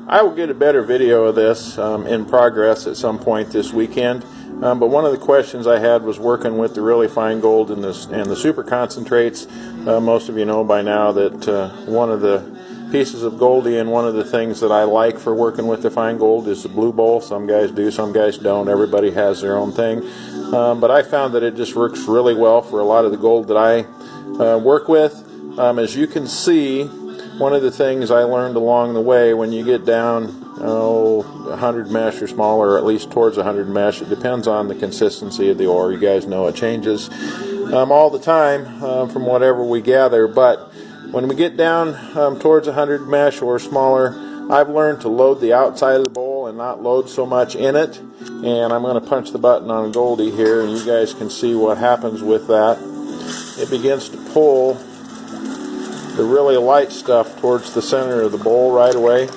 I will get a better video of this in progress at some point this weekend. But one of the questions I had was working with the really fine gold and the super concentrates. Most of you know by now that one of the pieces of Goldie and one of the things that I like for working with the fine gold is the blue bowl. Some guys do, some guys don't. Everybody has their own thing. But I found that it just works really well for a lot of the gold that I work with. As you can see, one of the things I learned along the way, when you get down 100 mesh or smaller, or at least towards 100 mesh, it depends on the consistency of the ore. You guys know it changes all the time from whatever we gather, but when we get down towards 100 mesh or smaller, I've learned to load the outside of the bowl and not load so much in it. And I'm going to punch the button on Goldie here, and you guys can see what happens with that. It begins to pull the really light stuff towards the center of the bowl right away.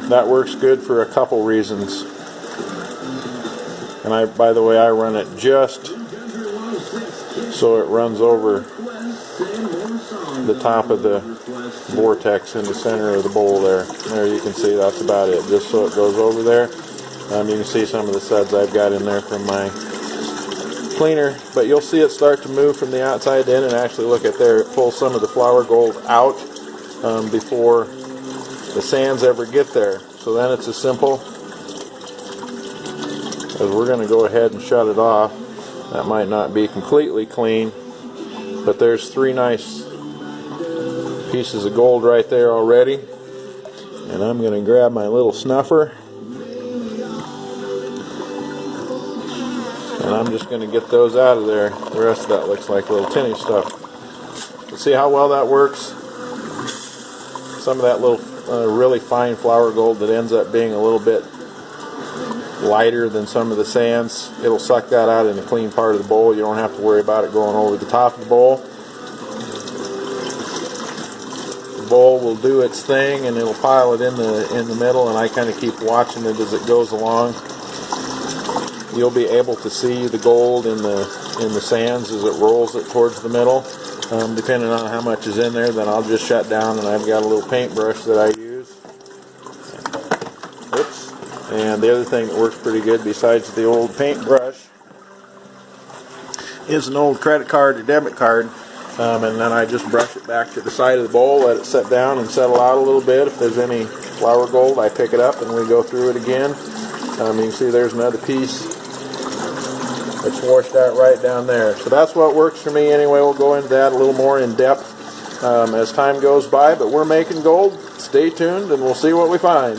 That works good for a couple reasons. And by the way, I run it just so it runs over the top of the vortex in the center of the bowl there. There you can see that's about it, just so it goes over there. You can see some of the suds I've got in there from my cleaner, but you'll see it start to move from the outside in, and actually look at there, it pulls some of the flour gold out before the sands ever get there. So then it's as simple as we're going to go ahead and shut it off. That might not be completely clean, but there's 3 nice pieces of gold right there already. And I'm going to grab my little snuffer, and I'm just going to get those out of there. The rest of that looks like little tinny stuff. But see how well that works? Some of that little really fine flour gold that ends up being a little bit lighter than some of the sands, it'll suck that out in the clean part of the bowl. You don't have to worry about it going over the top of the bowl. The bowl will do its thing, and it'll pile it in the middle, and I kind of keep watching it as it goes along. You'll be able to see the gold in the sands as it rolls it towards the middle. Depending on how much is in there, then I'll just shut down, and I've got a little paintbrush that I use. Oops. And the other thing that works pretty good besides the old paintbrush is an old credit card or debit card. And then I just brush it back to the side of the bowl, let it set down and settle out a little bit. If there's any flour gold, I pick it up and we go through it again. You can see there's another piece. It's washed out right down there. So that's what works for me anyway. We'll go into that a little more in depth as time goes by, but we're making gold. Stay tuned and we'll see what we find.